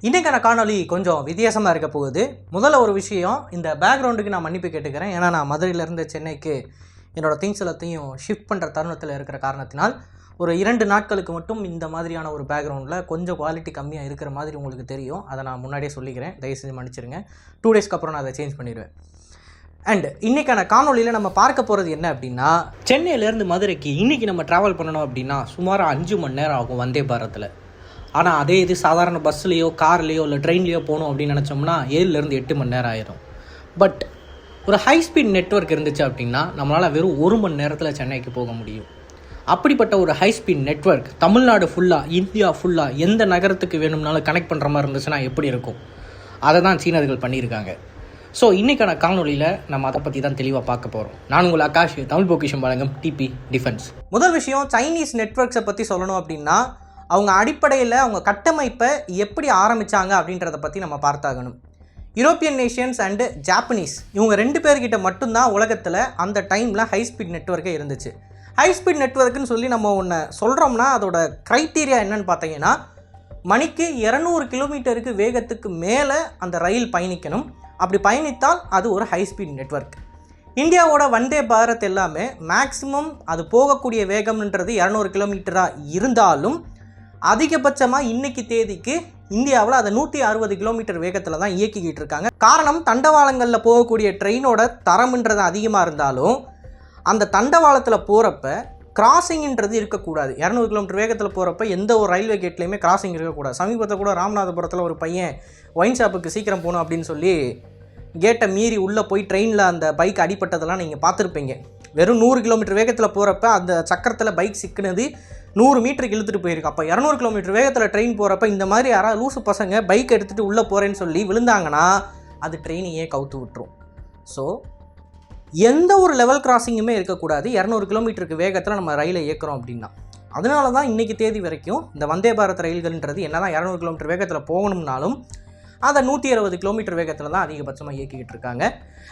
இன்றைக்கான காணொலி கொஞ்சம் வித்தியாசமாக இருக்க போகுது. முதல்ல ஒரு விஷயம், இந்த பேக்ரவுண்டுக்கு நான் மன்னிப்பு கேட்டுக்கிறேன். ஏன்னா நான் மதுரையிலேருந்து சென்னைக்கு என்னோடய திங்ஸ் எல்லாத்தையும் ஷிஃப்ட் பண்ணுற தருணத்தில் இருக்கிற காரணத்தினால் ஒரு 2 நாட்களுக்கு மட்டும் இந்த மாதிரியான ஒரு பேக்ரவுண்டில் கொஞ்சம் குவாலிட்டி கம்மியாக இருக்கிற மாதிரி உங்களுக்கு தெரியும். அதை நான் முன்னாடியே சொல்லிக்கிறேன், தயவு செஞ்சு மன்னிச்சிருங்க. 2 டேஸ்க்கு அப்புறம் நான் அதை சேஞ்ச் பண்ணிடுவேன். அண்ட் இன்றைக்கான காணொலியில் நம்ம பார்க்க போகிறது என்ன அப்படின்னா, சென்னையிலேருந்து மதுரைக்கு இன்றைக்கி நம்ம ட்ராவல் பண்ணணும் அப்படின்னா சுமார் 5 மணி நேரம் ஆகும் வந்தே பாரத்தில். ஆனால் அதே இது சாதாரண பஸ்லேயோ கார்லேயோ இல்லை ட்ரெயின்லேயோ போகணும் அப்படின்னு நினச்சோம்னா 7லேருந்து 8 மணி நேரம் ஆயிரும். பட் ஒரு ஹை ஸ்பீட் நெட்வொர்க் இருந்துச்சு அப்படின்னா நம்மளால் வெறும் 1 மணி நேரத்தில் சென்னைக்கு போக முடியும். அப்படிப்பட்ட ஒரு ஹை ஸ்பீட் நெட்வொர்க் தமிழ்நாடு ஃபுல்லாக, இந்தியா ஃபுல்லாக எந்த நகரத்துக்கு வேணும்னாலும் கனெக்ட் பண்ணுற மாதிரி இருந்துச்சுன்னா எப்படி இருக்கும்? அதை தான் சீனர்கள் பண்ணியிருக்காங்க. ஸோ இன்றைக்கான காணொலியில் நம்ம அதை பற்றி தான் தெளிவாக பார்க்க போகிறோம். நான் உங்கள் ஆகாஷ், தமிழ் பொக்கிஷம் வழங்கும் டிபி டிஃபென்ஸ். முதல் விஷயம், சைனீஸ் நெட்வொர்க்ஸை பற்றி சொல்லணும் அப்படின்னா அவங்க அடிப்படையில் அவங்க கட்டமைப்பை எப்படி ஆரம்பித்தாங்க அப்படின்றத பற்றி நம்ம பார்த்தாகணும். யூரோப்பியன் நேஷன்ஸ் அண்டு ஜாப்பனீஸ் இவங்க 2 பேர்கிட்ட மட்டும்தான் உலகத்தில் அந்த டைமில் ஹை ஸ்பீட் நெட்வொர்க்கே இருந்துச்சு. ஹை ஸ்பீட் நெட்வொர்க்குன்னு சொல்லி நம்ம ஒன்று சொல்கிறோம்னா அதோட க்ரைட்டீரியா என்னன்னு பார்த்தீங்கன்னா, மணிக்கு 200 கிலோமீட்டருக்கு வேகத்துக்கு மேலே அந்த ரயில் பயணிக்கணும். அப்படி பயணித்தால் அது ஒரு ஹை ஸ்பீட் நெட்வொர்க். இந்தியாவோட வந்தே பாரத் எல்லாமே மேக்ஸிமம் அது போகக்கூடிய வேகம்ன்றது 200 கிலோமீட்டராக இருந்தாலும் அதிகபட்சமாக இன்றைக்கி தேதிக்கு இந்தியாவில் அதை 160 கிலோமீட்டர் வேகத்தில் தான் இயக்கிக்கிட்டு இருக்காங்க. காரணம், தண்டவாளங்களில் போகக்கூடிய ட்ரெயினோட தரம்ன்றது அதிகமாக இருந்தாலும் அந்த தண்டவாளத்தில் போகிறப்ப கிராசிங்ன்றது இருக்கக்கூடாது. 200 கிலோமீட்டர் வேகத்தில் போகிறப்ப எந்த ஒரு ரயில்வே கேட்லேயுமே கிராசிங் இருக்கக்கூடாது. சமீபத்தில் கூட ராமநாதபுரத்தில் ஒரு பையன் ஒயின் ஷாப்புக்கு சீக்கிரம் போகணும் அப்படின்னு சொல்லி கேட்டை மீறி உள்ளே போய் ட்ரெயினில் அந்த பைக் அடிப்பட்டதெல்லாம் நீங்கள் பார்த்துருப்பீங்க. வெறும் 100 கிலோமீட்டர் வேகத்தில் போகிறப்ப அந்த சக்கரத்தில் பைக் சிக்கினது 100 மீட்டருக்கு இழுத்துட்டு போயிருக்கு. அப்போ 200 கிலோமீட்டர் வேகத்தில் ட்ரெயின் போகிறப்ப இந்த மாதிரி யாராவது லூசு பசங்க பைக் எடுத்துகிட்டு உள்ளே போகிறேன்னு சொல்லி விழுந்தாங்கன்னா அது ட்ரெயினையே கவுத்து விட்டுரும். ஸோ எந்த ஒரு லெவல் கிராசிங்குமே இருக்கக்கூடாது 200 கிலோமீட்டருக்கு வேகத்தில் நம்ம ரயிலை இயக்கிறோம் அப்படின்னா. அதனால தான் இன்றைக்கி தேதி வரைக்கும் இந்த வந்தே பாரத் ரயில்கள்ன்றது என்ன தான் 200 கிலோமீட்டர் வேகத்தில் போகணும்னாலும் அதை 160 கிலோமீட்டர் வேகத்தில் தான் அதிகபட்சமாக இயக்கிக்கிட்டு இருக்காங்க.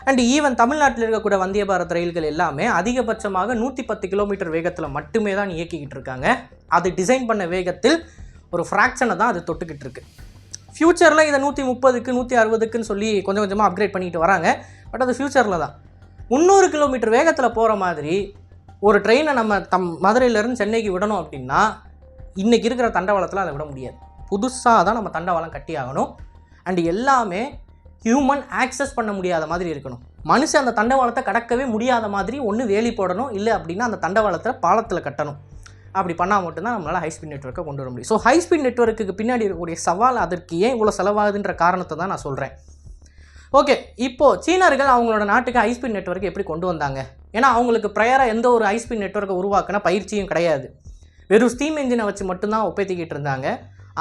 அண்ட் ஈவன் தமிழ்நாட்டில் இருக்கக்கூடிய வந்தே பாரத் ரயில்கள் எல்லாமே அதிகபட்சமாக 110 கிலோமீட்டர் வேகத்தில் மட்டுமே தான் இயக்கிக்கிட்டு இருக்காங்க. அது டிசைன் பண்ண வேகத்தில் ஒரு ஃப்ராக்ஷனை தான் அது தொட்டுக்கிட்டு இருக்கு. ஃப்யூச்சரில் இதை 130க்கு 160க்குன்னு சொல்லி கொஞ்சம் கொஞ்சமாக அப்கிரேட் பண்ணிட்டு வராங்க. பட் அது ஃப்யூச்சரில் தான் 300 கிலோமீட்டர் வேகத்தில் போகிற மாதிரி ஒரு ட்ரெயினை நம்ம மதுரையிலேருந்து சென்னைக்கு விடணும் அப்படின்னா இன்றைக்கி இருக்கிற தண்டவாளத்தில் அதை விட முடியாது. புதுசாக தான் நம்ம தண்டவாளம் கட்டி ஆகணும். அண்ட் எல்லாமே ஹியூமன் ஆக்சஸ் பண்ண முடியாத மாதிரி இருக்கணும். மனுஷன் அந்த தண்டவாளத்தை கடக்கவே முடியாத மாதிரி ஒன்று வேலி போடணும், இல்லை அப்படின்னா அந்த தண்டவாளத்தில் பாலத்தில் கட்டணும். அப்படி பண்ணால் மட்டும்தான் நம்மளால் ஹை ஸ்பீட் நெட்வொர்க்கை கொண்டு வர முடியும். ஸோ ஹை ஸ்பீட் நெட்வொர்க்குக்கு பின்னாடி இருக்கக்கூடிய சவால், அதற்கு ஏன் இவ்வளோ செலவாகுதுன்ற காரணத்தை தான் நான் சொல்கிறேன். ஓகே, இப்போது சீனர்கள் அவங்களோட நாட்டுக்கு ஹை ஸ்பீட் நெட்வொர்க்கை எப்படி கொண்டு வந்தாங்க? ஏன்னா அவங்களுக்கு ப்ரையராக எந்த ஒரு ஹை ஸ்பீட் நெட்வொர்க்கை உருவாக்கின பயிற்சியும் கிடையாது. வெறும் ஸ்டீம் என்ஜினை வச்சு மட்டும்தான் ஒப்பேத்திக்கிட்டு இருந்தாங்க.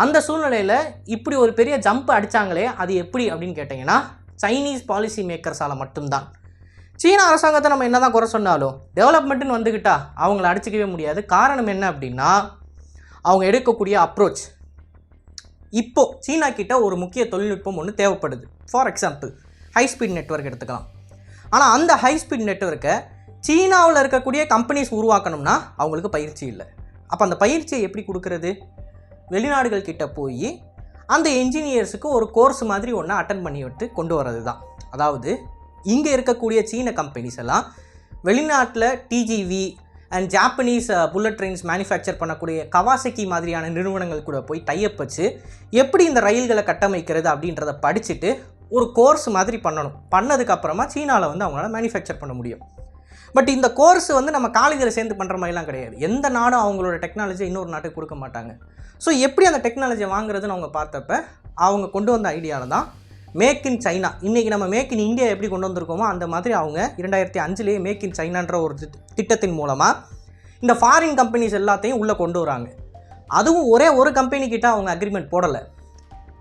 அந்த சூழ்நிலையில் இப்படி ஒரு பெரிய ஜம்ப் அடித்தாங்களே, அது எப்படி அப்படின்னு கேட்டிங்கன்னா சைனீஸ் பாலிசி மேக்கர்ஸால் மட்டும்தான். சீன அரசாங்கத்தை நம்ம என்ன தான் குறை சொன்னாலும் டெவலப்மெண்ட்டுன்னு வந்துக்கிட்டால் அவங்கள அடிச்சிக்கவே முடியாது. காரணம் என்ன அப்படின்னா அவங்க எடுக்கக்கூடிய அப்ரோச். இப்போது சீனா கிட்ட ஒரு முக்கிய தொழில்நுட்பம் ஒன்று தேவைப்படுது. For example high speed network எடுத்துக்கலாம். ஆனால் அந்த ஹை ஸ்பீட் நெட்வொர்க்கை சீனாவில் இருக்கக்கூடிய கம்பெனிஸ் உருவாக்கணும்னா அவங்களுக்கு பயிற்சி இல்லை. அப்போ அந்த பயிற்சியை எப்படி கொடுக்கறது? வெளிநாடுகள் கிட்ட போய் அந்த என்ஜினியர்ஸுக்கு ஒரு கோர்ஸ் மாதிரி ஒன்று அட்டன் பண்ணி விட்டு கொண்டு வரது தான். அதாவது இங்கே இருக்கக்கூடிய சீன கம்பெனிஸ் எல்லாம் வெளிநாட்டில் டிஜிவி and Japanese bullet trains manufacture பண்ணக்கூடிய கவாசக்கி மாதிரியான நிறுவனங்கள் கூட போய் டைப் வச்சு எப்படி இந்த ரயில்களை கட்டமைக்கிறது அப்படின்றத படிச்சுட்டு ஒரு கோர்ஸ் மாதிரி பண்ணணும். பண்ணதுக்கப்புறமா சீனாவில் அவங்களால மேனுஃபேக்சர் பண்ண முடியும். பட் இந்த கோர்ஸ் நம்ம காலேஜில் சேர்ந்து பண்ணுற மாதிரிலாம் கிடையாது. எந்த நாடும் அவங்களோட டெக்னாலஜியை இன்னொரு நாட்டுக்கு கொடுக்க மாட்டாங்க. ஸோ எப்படி அந்த டெக்னாலஜியை வாங்குறதுன்னு அவங்க பார்த்தப்ப அவங்க கொண்டு வந்த ஐடியாவில் தான் மேக் இன் சைனா. இன்றைக்கி நம்ம மேக் இன் இந்தியா எப்படி கொண்டு வந்திருக்கோமோ அந்த மாதிரி அவங்க 2005 மேக் இன் சைனான்ற ஒரு திட்டத்தின் மூலமாக இந்த ஃபாரின் கம்பெனிஸ் எல்லாத்தையும் உள்ளே கொண்டு வராங்க. அதுவும் ஒரே ஒரு கம்பெனிக்கிட்ட அவங்க அக்ரிமெண்ட் போடலை.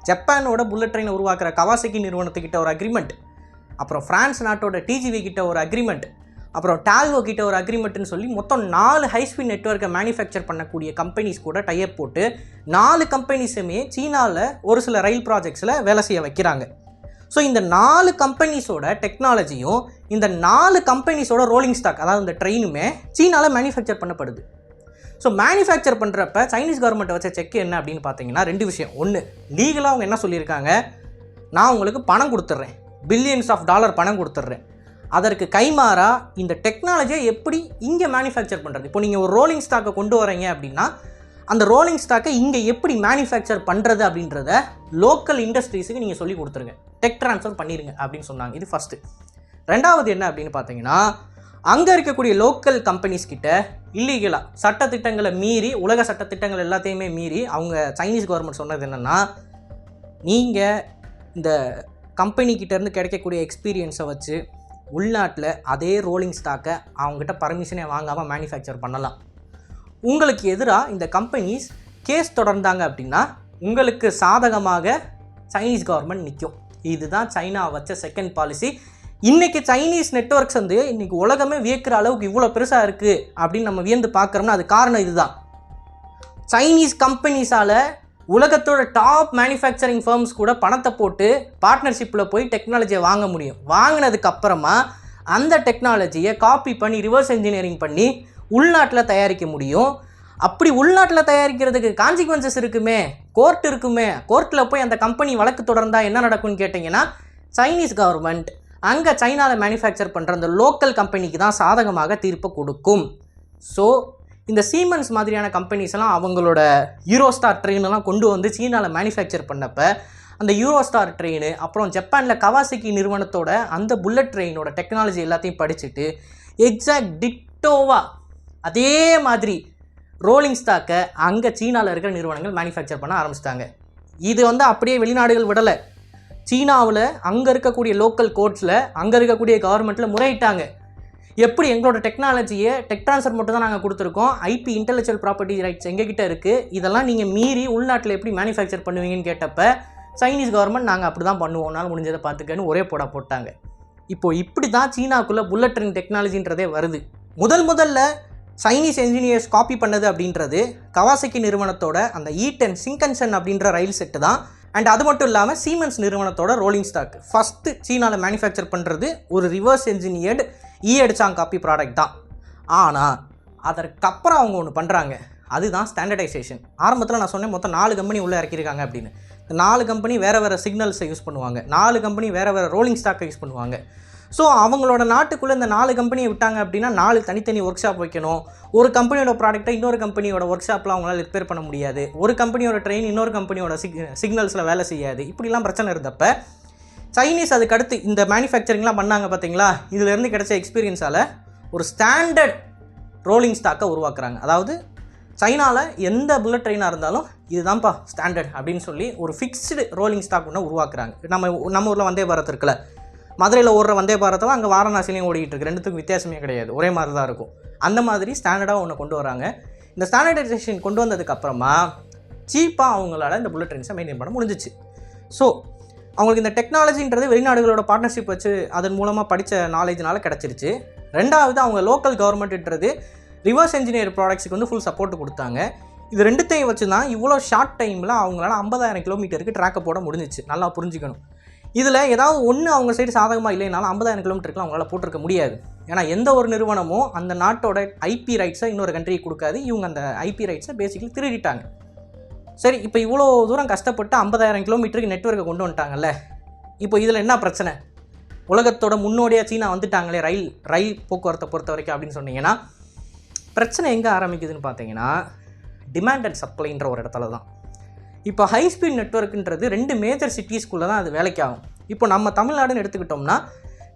ஜப்பானோட புல்லட் ட்ரெயினை உருவாக்குற கவாசக்கி நிறுவனத்துக்கிட்ட ஒரு அக்ரிமெண்ட், அப்புறம் ஃப்ரான்ஸ் நாட்டோட டிஜிவி கிட்ட ஒரு அக்ரிமெண்ட், அப்புறம் டால்வோ கிட்ட ஒரு அக்ரிமெண்ட்னு சொல்லி மொத்தம் 4 ஹை ஸ்பீட் நெட்வொர்க்கை மேனுஃபேக்சர் பண்ணக்கூடிய கம்பெனிஸ் கூட டைப் போட்டு 4 கம்பெனிஸுமே சீனாவில் ஒரு சில ரயில் ப்ராஜெக்ட்ஸில் வேலை செய்ய வைக்கிறாங்க. ஸோ இந்த 4 கம்பெனிஸோட டெக்னாலஜியும் இந்த 4 கம்பெனிஸோட ரோலிங் ஸ்டாக், அதாவது இந்த ட்ரெயினுமே சீனாவில் மேனுஃபேக்சர் பண்ணப்படுது. ஸோ மேனுஃபேக்சர் பண்ணுறப்ப சைனீஸ் கவர்மெண்ட்டை வச்ச செக் என்ன அப்படின்னு பார்த்தீங்கன்னா 2 விஷயம். ஒன்று, லீகலாக அவங்க என்ன சொல்லியிருக்காங்க, நான் உங்களுக்கு பணம் கொடுத்துட்றேன், பில்லியன்ஸ் ஆஃப் டாலர் பணம் கொடுத்துட்றேன், அதற்கு கைமாறா இந்த டெக்னாலஜியை எப்படி இங்கே மேனுஃபேக்சர் பண்ணுறது. இப்போ நீங்கள் ஒரு ரோலிங் ஸ்டாக்கை கொண்டு வரீங்க அப்படின்னா அந்த ரோலிங் ஸ்டாக்கை இங்கே எப்படி மேனுஃபேக்சர் பண்ணுறது அப்படின்றத லோக்கல் இண்டஸ்ட்ரீஸுக்கு நீங்கள் சொல்லி கொடுத்துருங்க, டெக் ட்ரான்ஸ்ஃபர் பண்ணிடுங்க அப்படின்னு சொன்னாங்க. இது ஃபஸ்ட்டு. ரெண்டாவது என்ன அப்படின்னு பார்த்தீங்கன்னா, அங்கே இருக்கக்கூடிய லோக்கல் கம்பெனிஸ் கிட்ட இல்லீகலாக சட்டத்திட்டங்களை மீறி, உலக சட்டத்திட்டங்கள் எல்லாத்தையுமே மீறி அவங்க சைனீஸ் கவர்மெண்ட் சொன்னது என்னென்னா, நீங்கள் இந்த கம்பெனிக்கிட்டேருந்து கிடைக்கக்கூடிய எக்ஸ்பீரியன்ஸை வச்சு உள்நாட்டில் அதே ரோலிங் ஸ்டாக்கை அவங்ககிட்ட பர்மிஷனே வாங்காமல் மேனுஃபேக்சர் பண்ணலாம். உங்களுக்கு எதிராக இந்த கம்பெனிஸ் கேஸ் தொடர்ந்தாங்க அப்படின்னா உங்களுக்கு சாதகமாக சைனீஸ் கவர்மெண்ட் நிற்கும். இதுதான் சைனா வச்ச செகண்ட் பாலிசி. இன்றைக்கி சைனீஸ் நெட்வொர்க்ஸ் வந்து இன்றைக்கி உலகமே வியக்கிற அளவுக்கு இவ்வளோ பெருசாக இருக்குது அப்படின்னு நம்ம வியந்து பார்க்குறோம்னா அது காரணம் இதுதான். சைனீஸ் கம்பெனிஸால் உலகத்தோட டாப் மேனுஃபேக்சரிங் ஃபர்ம்ஸ் கூட பணத்தை போட்டு பார்ட்னர்ஷிப்பில் போய் டெக்னாலஜியை வாங்க முடியும். வாங்கினதுக்கப்புறமா அந்த டெக்னாலஜியை காப்பி பண்ணி ரிவர்ஸ் இன்ஜினியரிங் பண்ணி உள்நாட்டில் தயாரிக்க முடியும். அப்படி உள்நாட்டில் தயாரிக்கிறதுக்கு கான்சிக்வன்சஸ் இருக்குமே, கோர்ட் இருக்குமே, கோர்ட்டில் போய் அந்த கம்பெனி வழக்கு தொடர்ந்தால் என்ன நடக்கும்னு கேட்டிங்கன்னா, சைனீஸ் கவர்மெண்ட் அங்கே சைனாவில் மேனுஃபேக்சர் பண்ணுற அந்த லோக்கல் கம்பெனிக்கு தான் சாதகமாக தீர்ப்பை கொடுக்கும். ஸோ இந்த சீமென்ஸ் மாதிரியான கம்பெனிஸ் எல்லாம் அவங்களோட யூரோஸ்டார் ட்ரெயினெல்லாம் கொண்டு வந்து சீனாவில் மேனுஃபேக்சர் பண்ணப்ப அந்த யூரோஸ்டார் ட்ரெயின், அப்புறம் ஜப்பானில் கவாசிக்கி நிறுவனத்தோட அந்த புல்லட் ட்ரெயினோட டெக்னாலஜி எல்லாத்தையும் படிச்சுட்டு எக்ஸாக்ட் டிட்டோவா அதே மாதிரி ரோலிங் ஸ்டாக்கை அங்கே சீனாவில் இருக்கிற நிறுவனங்கள் மேனுஃபேக்சர் பண்ண ஆரம்பிச்சிட்டாங்க. இது வந்து அப்படியே வெளிநாடுகள் விடலை. சீனாவில் அங்கே இருக்கக்கூடிய லோக்கல் கோர்ட்ஸில் அங்கே இருக்கக்கூடிய கவர்மெண்ட்டில் முறையிட்டாங்க. எப்படி எங்களோட டெக்னாலஜியை டெக் ட்ரான்ஸ்ஃபர் மட்டும் தான் நாங்கள் கொடுத்துருக்கோம், ஐபி இன்டெலெக்சுவல் ப்ராப்பர்ட்டி ரைட்ஸ் எங்ககிட்ட இருக்குது, இதெல்லாம் நீங்கள் மீறி உள்நாட்டில் எப்படி மேனுஃபேக்சர் பண்ணுவீங்கன்னு கேட்டப்ப சைனீஸ் கவர்மெண்ட் நாங்கள் அப்படி தான் பண்ணுவோம், நாள் முடிஞ்சதை பார்த்துக்கன்னு ஒரே போட்டாங்க. இப்படி தான் சீனாவுக்குள்ளே புல்லட் ட்ரெயின் டெக்னாலஜின்றதே வருது. முதல்ல சைனீஸ் என்ஜினியர்ஸ் காப்பி பண்ணது அப்படின்றது கவாசக்கி நிறுவனத்தோட அந்த E10 சிங்கன்சன் அப்படின்ற ரயில் செட்டு தான். அண்ட் அது மட்டும் இல்லாமல் சீமென்ஸ் நிறுவனத்தோட ரோலிங் ஸ்டாக் ஃபஸ்ட்டு சீனாவில் மேனுஃபேக்சர் பண்ணுறது ஒரு ரிவர்ஸ் என்ஜினியர்டு ஈஎடிச்சாங் காப்பி ப்ராடக்ட் தான். ஆனால் அதற்கப்புறம் அவங்க ஒன்று பண்ணுறாங்க, அதுதான் ஸ்டாண்டர்டைசேஷன். ஆரம்பத்தில் நான் சொன்னேன் மொத்தம் 4 கம்பெனி உள்ளே இறக்கியிருக்காங்க அப்படின்னு. 4 கம்பெனி வேறு சிக்னல்ஸை யூஸ் பண்ணுவாங்க, 4 கம்பெனி வேறு ரோலிங் ஸ்டாக்கை யூஸ் பண்ணுவாங்க. ஸோ அவங்களோட நாட்டுக்குள்ளே இந்த 4 கம்பெனியை விட்டாங்க அப்படின்னா 4 தனித்தனி ஒர்க் ஷாப் வைக்கணும். ஒரு கம்பெனியோட ப்ராடக்ட்டை இன்னொரு கம்பெனியோட ஒர்க் ஷாப்பில் அவங்களால ரிப்பேர் பண்ண முடியாது. ஒரு கம்பெனியோட ட்ரெயின் இன்னொரு கம்பெனியோட சிக்னல்ஸில் வேலை செய்யாது. இப்படிலாம் பிரச்சனை இருந்தப்போ சைனீஸ் அதுக்கடுத்து இந்த மேனுஃபேக்சரிங்லாம் பண்ணாங்க பார்த்தீங்களா, இதிலேருந்து கிடைச்ச எக்ஸ்பீரியன்ஸால் ஒரு ஸ்டாண்டர்ட் ரோலிங் ஸ்டாக்கை உருவாக்குறாங்க. அதாவது சைனாவில் எந்த புல்லட் ட்ரெயினாக இருந்தாலும் இதுதான்ப்பா ஸ்டாண்டர்ட் அப்படின்னு சொல்லி ஒரு ஃபிக்ஸ்டு ரோலிங் ஸ்டாக் ஒன்று உருவாக்குறாங்க. நம்ம ஊரில் வந்தே பாரத் இருக்குல்ல, மதுரையில் ஓடுற வந்தே பாரத்தில் அங்கே வாரணாசிலையும் ஓடிக்கிட்டு இருக்கு, ரெண்டுத்துக்கும் வித்தியாசமே கிடையாது, ஒரே மாதிரி தான் இருக்கும். அந்த மாதிரி ஸ்டாண்டர்டாக ஒன்று கொண்டு வராங்க. இந்த ஸ்டாண்டர்டைசேஷன் கொண்டு வந்ததுக்கப்புறமா சீப்பாக அவங்களால இந்த புல்லட் ட்ரெயின்ஸை மெயின்டைன் பண்ண முடிஞ்சிச்சு. ஸோ அவங்களுக்கு இந்த டெக்னாலஜின்றது வெளிநாடுகளோட பார்ட்னர்ஷிப் வச்சு அதன் மூலமாக படித்த நாலேஜ்னால கிடச்சிருச்சு. ரெண்டாவது அவங்க லோக்கல் கவர்மெண்ட்ன்றது ரிவர்ஸ் இன்ஜினியர் ப்ராடக்ட்ஸுக்கு வந்து ஃபுல் சப்போர்ட் கொடுத்தாங்க. இது ரெண்டுத்தையும் வச்சு தான் இவ்வளோ ஷார்ட் டைமில் அவங்களால 50,000 கிலோமீட்டருக்கு ட்ராக்கை போட முடிஞ்சிச்சு. நல்லா புரிஞ்சுக்கணும். இதில் ஏதாவது ஒன்று அவங்க சைடு சாதகமாக இல்லைனாலும் 50,000 கிலோமீட்டருக்குலாம் அவங்களால போட்டிருக்க முடியாது. ஏன்னா எந்த ஒரு நிறுவனமும் அந்த நாட்டோட ஐபி ரைட்ஸை இன்னொரு கண்ட்ரிக்கு கொடுக்காது. இவங்க அந்த ஐபி ரைட்ஸை பேசிக்கலி திருடிட்டாங்க. சரி, இப்போ இவ்வளோ தூரம் கஷ்டப்பட்டு 50,000 கிலோமீட்டருக்கு நெட்வொர்க்கை கொண்டு வந்துட்டாங்கல்ல, இப்போ இதில் என்ன பிரச்சனை? உலகத்தோட முன்னோடியாக சீனா வந்துட்டாங்களே ரயில் போக்குவரத்தை பொறுத்த வரைக்கும் அப்படின்னு சொன்னீங்கன்னா, பிரச்சனை எங்கே ஆரம்பிக்குதுன்னு பார்த்தீங்கன்னா டிமாண்ட் அண்ட் சப்ளைன்ற ஒரு இடத்துல தான். இப்போ ஹை ஸ்பீட் நெட்வொர்க்குன்றது 2 மேஜர் சிட்டிஸ்குள்ளே தான் அது வேலைக்கு ஆகும். இப்போ நம்ம தமிழ்நாடுன்னு எடுத்துக்கிட்டோம்னா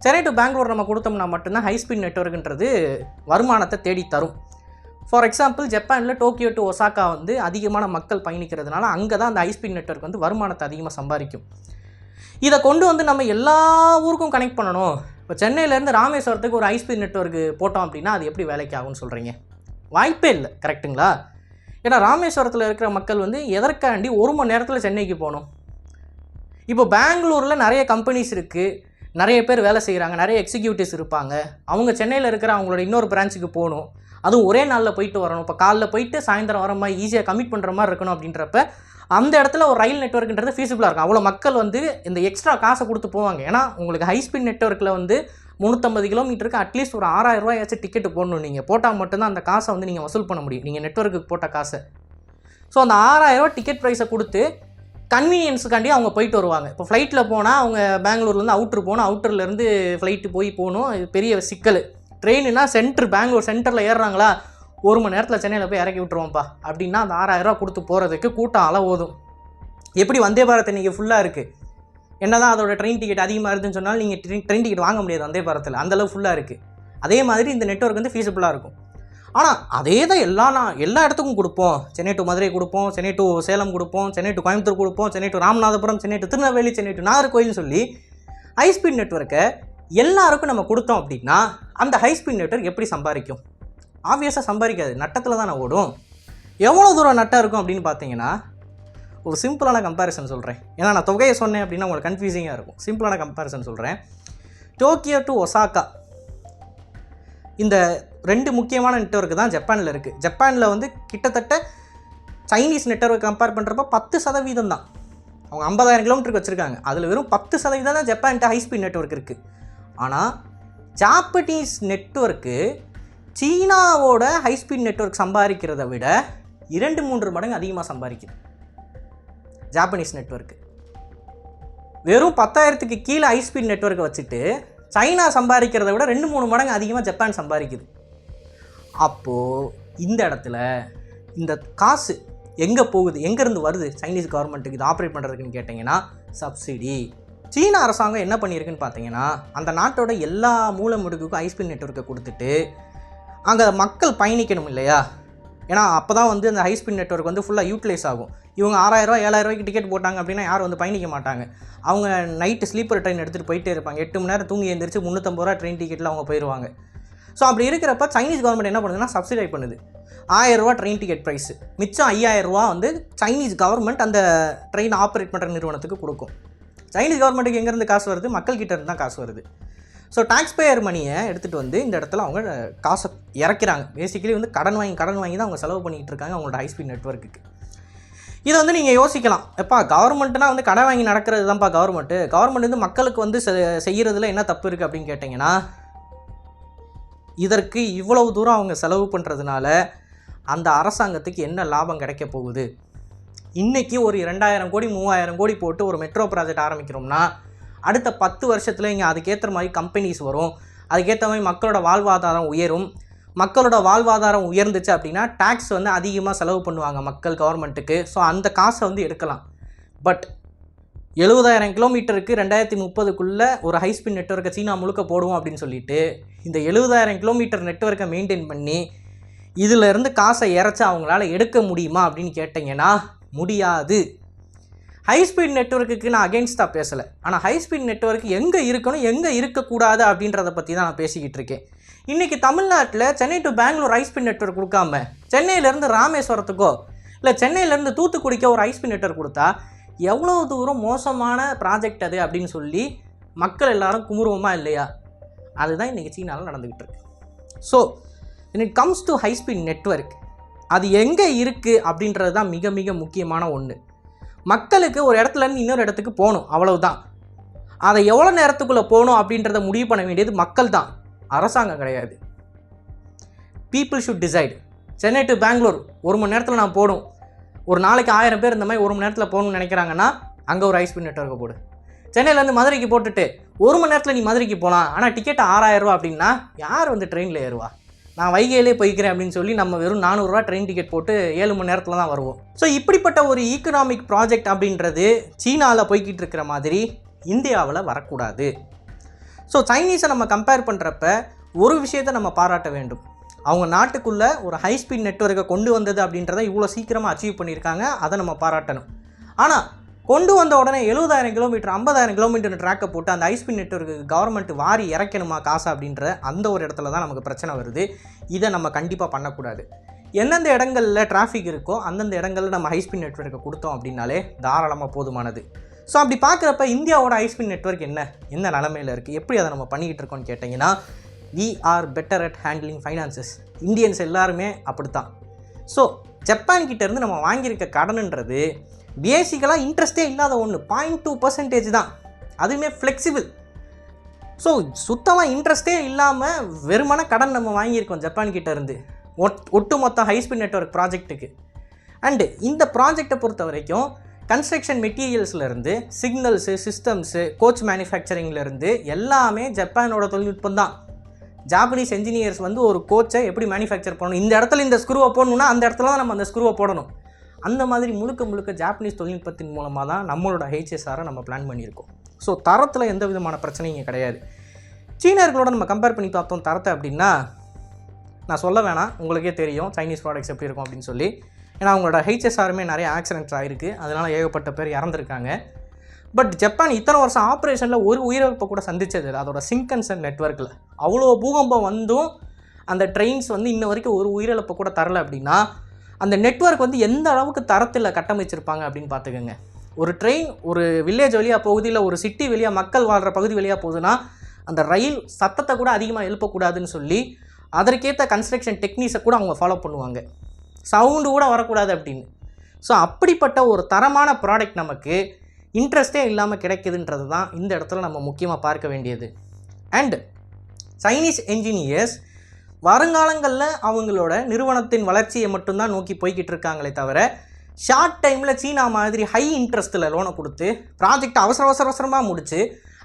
சென்னை டு பெங்களூர் நம்ம கொடுத்தோம்னா மட்டும்தான் ஹை ஸ்பீட் நெட்வொர்க்குன்றது வருமானத்தை தேடி தரும். ஃபார் எக்ஸாம்பிள் ஜப்பானில் டோக்கியோ டு ஒசாக்கா வந்து அதிகமான மக்கள் பயணிக்கிறதுனால அங்கே தான் அந்த ஹை ஸ்பீட் நெட்வொர்க் வந்து வருமானத்தை அதிகமாக சம்பாதிக்கும். இதை கொண்டு வந்து நம்ம எல்லா ஊருக்கும் கனெக்ட் பண்ணணும். இப்போ சென்னையிலேருந்து ராமேஸ்வரத்துக்கு ஒரு ஹை ஸ்பீட் நெட்வொர்க் போட்டோம் அப்படின்னா அது எப்படி வேலைக்கு ஆகும்னு சொல்கிறீங்க? வாய்ப்பே இல்லை. கரெக்டுங்களா? ஏன்னா ராமேஸ்வரத்தில் இருக்கிற மக்கள் வந்து எதற்காண்டி 1 மணி நேரத்தில் சென்னைக்கு போகணும்? இப்போ பெங்களூரில் நிறைய கம்பெனிஸ் இருக்குது, நிறைய பேர் வேலை செய்கிறாங்க, நிறைய எக்ஸிக்யூட்டிவ்ஸ் இருப்பாங்க. அவங்க சென்னையில் இருக்கிற அவங்களோட இன்னொரு பிரான்ச்சுக்கு போகணும், அதுவும் ஒரே நாளில் போயிட்டு வரணும். இப்போ காலைல போயிட்டு சாயந்தரம் வர மாதிரி ஈஸியாக கமிட் பண்ணுற மாதிரி இருக்கணும். அப்படின்றப்ப அந்த இடத்துல ஒரு ரயில் நெட்வொர்க்குன்றது ஃபீஸிபிளாக இருக்கும். அவ்வளோ மக்கள் வந்து இந்த எக்ஸ்ட்ரா காசை கொடுத்து போவாங்க. ஏன்னா உங்களுக்கு ஹை ஸ்பீட் நெட்வொர்க்கில் வந்து 350 கிலோமீட்டருக்கு அட்லீஸ்ட் ஒரு 6000 ரூபாயாச்சும் டிக்கெட்டு போடணும். நீங்கள் போட்டால் மட்டும்தான் அந்த காசை வந்து நீங்கள் வசூல் பண்ண முடியும், நீங்கள் நெட்வொர்க்குக்கு போட்ட காசை. ஸோ அந்த 6000 ரூபா டிக்கெட் ப்ரைஸை கொடுத்து கன்வீனியன்ஸுக்காண்டி அவங்க போயிட்டு வருவாங்க. இப்போ ஃப்ளைட்டில் போனால் அவங்க பெங்களூர்லேருந்து அவுட்ரு போகணும், அவுட்டர்லேருந்து ஃப்ளைட்டு போகணும், இது பெரிய சிக்கல். ட்ரெயினுனா பெங்களூர் சென்டரில் ஏறுறாங்களா, 1 மணி நேரத்தில் சென்னையில் போய் இறக்கி விட்டுருவோம்ப்பா அப்படின்னா அந்த 6000 ரூபா கொடுத்து போகிறதுக்கு கூட்டம் அளவோதும். எப்படி வந்தே பாரத் இன்றைக்கி ஃபுல்லாக இருக்குது, என்ன தான் அதோட ட்ரெயின் டிக்கெட் அதிகமாக இருக்குதுன்னு சொன்னாலும் நீங்கள் ட்ரெயின் டிக்கெட் வாங்க முடியாது வந்தே பாரத்தில், அந்தளவு ஃபுல்லாக இருக்குது. அதே மாதிரி இந்த நெட்வொர்க் வந்து ஃபீஸிபிளாக இருக்கும். ஆனால் அதே தான் எல்லா இடத்துக்கும் கொடுப்போம். சென்னை டு மதுரை கொடுப்போம், சென்னை டு சேலம் கொடுப்போம், சென்னை டு கோயம்புத்தூர் கொடுப்போம், Chennai to Ramanathapuram, Chennai to Tirunelveli, Chennai to நாகர்கோயில்னு சொல்லி ஹைஸ்பீட் நெட்வொர்க்கை எல்லாருக்கும் நம்ம கொடுத்தோம் அப்படின்னா அந்த ஹைஸ்பீட் நெட்வொர்க் எப்படி சம்பாதிக்கும்? ஆப்வியஸாக சம்பாதிக்காது, நட்டத்தில் தான் ஓடும். எவ்வளோ தூரம் நட்டம் இருக்கும் அப்படின்னு பார்த்தீங்கன்னா, ஒரு சிம்பிளான கம்பேரிசன் சொல்கிறேன். ஏன்னா நான் தொகையை சொன்னேன் அப்படின்னா உங்களுக்கு கன்ஃபியூசிங்காக இருக்கும். சிம்பிளான கம்பேரிசன் சொல்கிறேன். டோக்கியோ டு ஒசாக்கா, இந்த 2 முக்கியமான நெட்வொர்க்கு தான் ஜப்பானில் இருக்குது. ஜப்பானில் வந்து கிட்டத்தட்ட சைனீஸ் நெட்வொர்க் கம்பேர் பண்ணுறப்போ 10% தான். அவங்க 50,000 கிலோமீட்டருக்கு வச்சுருக்காங்க, அதில் வெறும் 10% தான் ஜப்பான்கிட்ட ஹைஸ்பீட் நெட்வொர்க் இருக்குது. ஆனால் ஜாப்பனீஸ் நெட்வொர்க்கு சீனாவோட ஹைஸ்பீட் நெட்வொர்க் சம்பாதிக்கிறத விட 2-3 மடங்கு அதிகமாக சம்பாதிக்குது. ஜாப்பனீஸ் நெட்வொர்க்கு வெறும் 10,000க்கு கீழே ஹைஸ்பீட் நெட்வொர்க்கை வச்சுட்டு சைனா சம்பாதிக்கிறத விட 2-3 மடங்கு அதிகமாக ஜப்பான் சம்பாதிக்குது. அப்போது இந்த இடத்துல இந்த காசு எங்கே போகுது, எங்கேருந்து வருது சைனீஸ் கவர்மெண்ட்டுக்கு இது ஆப்ரேட் பண்ணுறதுக்குன்னு கேட்டிங்கன்னா சப்சிடி. சீன அரசாங்கம் என்ன பண்ணியிருக்குன்னு பார்த்தீங்கன்னா, அந்த நாட்டோட எல்லா மூலை முடுக்குக்கும் ஹைஸ்பீட் நெட்வொர்க்கை கொடுத்துட்டு அங்கே மக்கள் பயணிக்கணும் இல்லையா, ஏன்னா அப்போ தான் வந்து அந்த ஹைஸ்பீட் நெட்வொர்க் வந்து ஃபுல்லாக யூட்டிலைஸ் ஆகும். இவங்க 6,000 ரூபா 7,000 ரூபாய்க்கு டிக்கெட் போட்டாங்க அப்படின்னா யாரும் வந்து பயணிக்க மாட்டாங்க. அவங்க நைட்டு ஸ்லீப்பர் ட்ரெயின் எடுத்துகிட்டு போயிட்டே இருப்பாங்க, 8 மணி நேரம் தூங்கி எழுந்திரிச்சு 350 ரூபா ட்ரெயின் டிக்கெட்டில் அவங்க போயிடுவாங்க. ஸோ அப்படி இருக்கிறப்ப சைனீஸ் கவர்மெண்ட் என்ன பண்ணுதுன்னா சப்சிடை பண்ணுது. 1000 ரூபா ட்ரெயின் டிக்கெட் ப்ரைஸு, மிச்சம் 5000 ரூபா வந்து சைனீஸ் கவர்மெண்ட் அந்த ட்ரெயின் ஆப்ரேட் பண்ணுற நிறுவனத்துக்கு கொடுக்கும். சைனீஸ் கவர்மெண்ட்டுக்கு எங்கேருந்து காசு வருது, மக்கள்கிட்ட இருந்து தான் காசு வருது. ஸோ டாக்ஸ் பேயர் மணியை எடுத்துகிட்டு வந்து இந்த இடத்துல அவங்க காசை இறக்கிறாங்க. பேசிக்கலி வந்து கடன் வாங்கி தான் அவங்க செலவு பண்ணிகிட்டு இருக்காங்க அவங்களோட ஹைஸ்பீட் நெட்வொர்க்குக்கு. இதை வந்து நீங்கள் யோசிக்கலாம், எப்பா கவர்மெண்ட்னா வந்து கடன் வாங்கி நடக்கிறது தான்ப்பா கவர்மெண்ட் வந்து மக்களுக்கு வந்து செய்கிறதுல என்ன தப்பு இருக்குது அப்படின்னு கேட்டிங்கன்னா, இதற்கு இவ்வளவு தூரம் அவங்க செலவு பண்ணுறதுனால அந்த அரசாங்கத்துக்கு என்ன லாபம் கிடைக்க போகுது? இன்றைக்கி ஒரு 2,000 கோடி 3,000 கோடி போட்டு ஒரு மெட்ரோ ப்ராஜெக்ட் ஆரம்பிக்கிறோம்னா அடுத்த 10 வருஷத்தில் இங்கே அதுக்கேற்ற மாதிரி கம்பெனிஸ் வரும், அதுக்கேற்ற மாதிரி மக்களோட வாழ்வாதாரம் உயரும். மக்களோட வாழ்வாதாரம் உயர்ந்துச்சு அப்படின்னா டேக்ஸ் வந்து அதிகமாக செலவு பண்ணுவாங்க மக்கள் கவர்மெண்ட்டுக்கு. ஸோ அந்த காசை வந்து எடுக்கலாம். பட் 70,000 கிலோமீட்டருக்கு 2030க்குள்ளே ஒரு ஹைஸ்பீட் நெட்வொர்க்கை சீனா முழுக்க போடுவோம் அப்படின்னு சொல்லிட்டு இந்த 70,000 கிலோமீட்டர் நெட்வொர்க்கை மெயின்டைன் பண்ணி இதிலேருந்து காசை இறச்சி அவங்களால எடுக்க முடியுமா அப்படின்னு கேட்டிங்கன்னா முடியாது. ஹைஸ்பீட் நெட்வொர்க்குக்கு நான் அகெயின்ஸ்டாக பேசலை, ஆனால் ஹைஸ்பீட் நெட்வொர்க் எங்கே இருக்கணும் எங்கே இருக்கக்கூடாது அப்படின்றத பற்றி தான் நான் பேசிக்கிட்டு இருக்கேன். இன்றைக்கி தமிழ்நாட்டில் Chennai to Bengaluru high speed network கொடுக்காம சென்னையிலேருந்து ராமேஸ்வரத்துக்கோ இல்லை சென்னையிலேருந்து தூத்துக்குடிக்கோ ஒரு ஹைஸ்பீட் நெட்வொர்க் கொடுத்தா எவ்வளோ தூரம் மோசமான ப்ராஜெக்ட் அது அப்படின்னு சொல்லி மக்கள் எல்லாரும் குமுறுவோமா இல்லையா? அதுதான் இன்றைக்கி சீனாவில் நடந்துக்கிட்டு இருக்கு. So when it comes to high speed network அது எங்கே இருக்குது அப்படின்றது தான் மிக மிக முக்கியமான ஒன்று. மக்களுக்கு ஒரு இடத்துலேருந்து இன்னொரு இடத்துக்கு போகணும், அவ்வளவுதான். அதை எவ்வளோ நேரத்துக்குள்ளே போகணும் அப்படின்றத முடிவு பண்ண வேண்டியது மக்கள் தான், அரசாங்கம் கிடையாது. People should decide. Chennai to Bengaluru 1 மணி நேரத்தில் நான் போகணும், ஒரு நாளைக்கு 1000 பேர் இந்த மாதிரி 1 மணி நேரத்தில் போகணும்னு நினைக்கிறாங்கன்னா அங்கே ஒரு ஹைஸ்பீட் நெட்வொர்க்கை போடு. சென்னையிலேருந்து மதுரைக்கு போட்டுட்டு 1 மணி நேரத்தில் நீ மதுரைக்கு போகலாம், ஆனால் டிக்கெட் 6,000 ரூபா அப்படின்னா யார் வந்து ட்ரெயினில் ஏறுவா? நான் வைகையிலே போய்க்கிறேன் அப்படின்னு சொல்லி நம்ம வெறும் 400 ரூபா ட்ரெயின் டிக்கெட் போட்டு 7 மணி நேரத்தில் தான் வருவோம். ஸோ இப்படிப்பட்ட ஒரு ஈக்கனாமிக் ப்ராஜெக்ட் அப்படின்றது சீனாவில் போய்கிட்டு இருக்கிற மாதிரி இந்தியாவில் வரக்கூடாது. ஸோ சைனீஸை நம்ம கம்பேர் பண்ணுறப்ப ஒரு விஷயத்தை நம்ம பாராட்ட வேண்டும். அவங்க நாட்டுக்குள்ளே ஒரு ஹைஸ்பீட் நெட்வொர்க்கை கொண்டு வந்தது அப்படின்றத இவ்வளோ சீக்கிரமாக அச்சீவ் பண்ணியிருக்காங்க, அதை நம்ம பாராட்டணும். ஆனால் கொண்டு வந்த உடனே 70,000 கிலோமீட்டர் 50,000 கிலோமீட்டர் ட்ராக்கை போட்டு அந்த ஹைஸ்பீட் நெட்வொர்க்கு கவர்மெண்ட் வாரி இறக்கணுமா காசு அப்படின்ற அந்த ஒரு இடத்துல தான் நமக்கு பிரச்சனை வருது. இதை நம்ம கண்டிப்பாக பண்ணக்கூடாது. எந்தெந்த இடங்களில் டிராஃபிக் இருக்கோ அந்தந்த இடங்களில் நம்ம ஹைஸ்பீட் நெட்வொர்க்கை கொடுத்தோம் அப்படின்னாலே தாராளமாக போதுமானது. ஸோ அப்படி பார்க்குறப்ப இந்தியாவோட ஹைஸ்பீட் நெட்வொர்க் என்ன நிலமையில் இருக்குது, எப்படி அதை நம்ம பண்ணிக்கிட்டு இருக்கோம்னு கேட்டிங்கன்னா, we are better at handling finances. Indians எல்லாருமே அப்படித்தான். ஸோ ஜப்பான்கிட்டேருந்து நம்ம வாங்கியிருக்க கடனுன்றது பேசிக்கலாக இன்ட்ரெஸ்ட்டே இல்லாத ஒன்று, 0.2% தான். அதுவுமே ஃப்ளெக்சிபிள். ஸோ சுத்தமாக இன்ட்ரெஸ்ட்டே இல்லாமல் வெறுமன கடன் நம்ம வாங்கியிருக்கோம் ஜப்பான்கிட்ட இருந்து ஒட்டுமொத்த ஹைஸ்பீட் நெட்வொர்க் ப்ராஜெக்ட்டுக்கு. அண்டு இந்த ப்ராஜெக்டை பொறுத்த வரைக்கும் கன்ஸ்ட்ரக்ஷன் மெட்டீரியல்ஸ்லேருந்து சிக்னல்ஸு, சிஸ்டம்ஸு, கோச் மேனுஃபேக்சரிங்லேருந்து எல்லாமே ஜப்பானோட தொழில்நுட்பம் தான். ஜாப்பனீஸ் என்ஜினியர்ஸ் வந்து ஒரு கோச்சை எப்படி மேனுஃபேக்சர் பண்ணணும், இந்த இடத்துல இந்த ஸ்க்ரூவை போடணுன்னா அந்த இடத்துல தான் நம்ம அந்த ஸ்க்ரூவை போடணும். அந்த மாதிரி முழுக்க ஜாப்பனீஸ் தொழில்நுட்பத்தின் மூலமாக தான் நம்மளோட ஹெச்எஸ்ஆரை நம்ம பிளான் பண்ணியிருக்கோம். ஸோ தரத்தில் எந்த விதமான பிரச்சனையும் இங்கே கிடையாது. சீனர்களோட நம்ம கம்பேர் பண்ணி பார்த்தோம் தரத்தை அப்படின்னா, நான் சொல்ல வேணாம், உங்களுக்கே தெரியும் சைனீஸ் ப்ராடக்ட்ஸ் எப்படி இருக்கும் அப்படின்னு சொல்லி. ஏன்னா அவங்களோட ஹெச்எஸ்ஆருமே நிறைய ஆக்சிடென்ட்ஸ் ஆகிருக்கு, அதனால் ஏகப்பட்ட பேர் இறந்துருக்காங்க. பட் ஜப்பான் இத்தனை வருஷம் ஆப்ரேஷனில் ஒரு உயிரிழப்பை கூட சந்தித்தது இல்லை. அதோட சிங்கன்சன் நெட்வொர்க்கில் அவ்வளோ பூகம்பம் வந்தும் அந்த ட்ரெயின்ஸ் வந்து இன்ன வரைக்கும் ஒரு உயிரிழப்பை கூட தரலை அப்படின்னா அந்த நெட்வொர்க் வந்து எந்த அளவுக்கு தரத்தில் கட்டமைச்சிருப்பாங்க அப்படின்னு பார்த்துக்கோங்க. ஒரு ட்ரெயின் ஒரு வில்லேஜ் வழியாக போகுது, இல்லை ஒரு சிட்டி வழியாக மக்கள் வாழ்கிற பகுதி வழியாக போகுதுன்னா அந்த ரயில் சத்தத்தை கூட அதிகமாக எழுப்பக்கூடாதுன்னு சொல்லி அதற்கேற்ற கன்ஸ்ட்ரக்ஷன் டெக்னிக்ஸை கூட அவங்க ஃபாலோ பண்ணுவாங்க, சவுண்டு கூட வரக்கூடாது அப்படின்னு. ஸோ அப்படிப்பட்ட ஒரு தரமான ப்ராடக்ட் நமக்கு இன்ட்ரெஸ்ட்டே இல்லாமல் கிடைக்குதுன்றது தான் இந்த இடத்துல நம்ம முக்கியமாக பார்க்க வேண்டியது. அண்ட் சைனீஸ் என்ஜினியர்ஸ் வருங்காலங்களில் அவங்களோட நிறுவனத்தின் வளர்ச்சியை மட்டும்தான் நோக்கி போய்கிட்டு இருக்காங்களே தவிர ஷார்ட் டைமில் சீனா மாதிரி ஹை இன்ட்ரெஸ்ட்டில் லோனை கொடுத்து ப்ராஜெக்ட் அவசரமாக முடித்து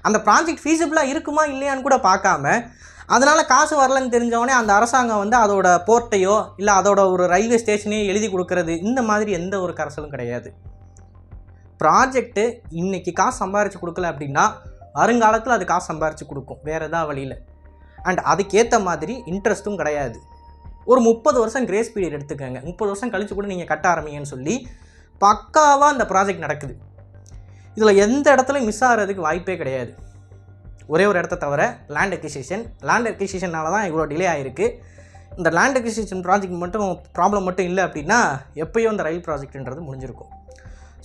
அந்த ப்ராஜெக்ட் ஃபீஸிபிளாக இருக்குமா இல்லையான்னு கூட பார்க்காம அதனால் காசு வரலன்னு தெரிஞ்சவொடனே அந்த அரசாங்கம் வந்து அதோட போர்ட்டையோ இல்லை அதோட ஒரு ரயில்வே ஸ்டேஷனையோ எழுதி கொடுக்கறது, இந்த மாதிரி எந்த ஒரு கரசலும் கிடையாது. ப்ராஜெக்ட்டு இன்றைக்கி காசு சம்பாரித்து கொடுக்கல அப்படின்னா வருங்காலத்தில் அது காசு சம்பாரித்து கொடுக்கும் வேறு எதாவது வழியில். அண்ட் அதுக்கேற்ற மாதிரி இன்ட்ரெஸ்ட்டும் கிடையாது. ஒரு 30 வருஷம் கிரேஸ் பீரியட் எடுத்துக்கோங்க, 30 வருஷம் கழித்து கூட நீங்கள் கட்ட ஆரம்பிங்கன்னு சொல்லி பக்காவாக அந்த ப்ராஜெக்ட் நடக்குது. இதில் எந்த இடத்துலையும் மிஸ் ஆகிறதுக்கு வாய்ப்பே கிடையாது. ஒரே ஒரு இடத்த தவிர லேண்ட் அக்விசிஷன்னால தான் இவ்வளோ டிலே ஆகிருக்கு. இந்த லேண்ட் அக்விசிஷன் ப்ராஜெக்ட் மட்டும் ப்ராப்ளம் மட்டும் இல்லை அப்படின்னா எப்போயும் இந்த ரயில் ப்ராஜெக்ட்ன்றது முடிஞ்சிருக்கும்.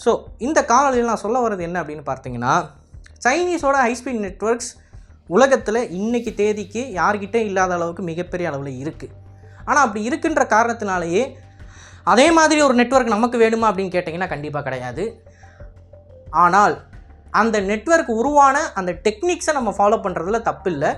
ஸோ இந்த காணொலியில் நான் சொல்ல வர்றது என்ன அப்படின்னு பார்த்தீங்கன்னா, சைனீஸோட ஹைஸ்பீட் நெட்வொர்க்ஸ் உலகத்தில் இன்றைக்கி தேதிக்கு யார்கிட்டே இல்லாத அளவுக்கு மிகப்பெரிய அளவில் இருக்குது. ஆனால் அப்படி இருக்குன்ற காரணத்தினாலேயே அதே மாதிரி ஒரு நெட்வொர்க் நமக்கு வேணுமா அப்படின்னு கேட்டிங்கன்னா கண்டிப்பாக கிடையாது. ஆனால் அந்த நெட்வொர்க் உருவான அந்த டெக்னிக்ஸை நம்ம ஃபாலோ பண்ணுறதுல தப்பு இல்லை.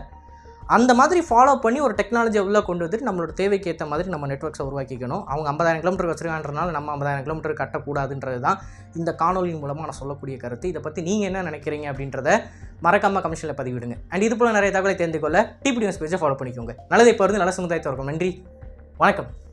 அந்த மாதிரி ஃபாலோ பண்ணி ஒரு டெக்னாலஜியை உள்ளே கொண்டு வந்துட்டு நம்மளோட தேவைக்கு ஏற்ற மாதிரி நம்ம நெட்வொர்க்ஸை உருவாக்கிக்கணும். அவங்க 50,000 கிலோமீட்டர் வச்சுருக்கான்றனால நம்ம 50,000 கிலோமீட்டர் கட்டக்கூடாதுன்றது தான் இந்த காணொலியின் மூலமாக நான் சொல்லக்கூடிய கருத்து. இதை பற்றி நீங்கள் என்ன நினைக்கிறீங்க அப்படின்றத மறக்காமல் கமெண்ட்ஸில் பதிவிடுங்க. அண்ட் இது போல் நிறைய தகவலை தெரிந்து கொள்ள டிபி நியூஸ் பேஜை ஃபாலோ பண்ணிக்கோங்க. நல்லதை இப்போ நல்ல சமுதாயத்தை இருக்கும். நன்றி, வணக்கம்.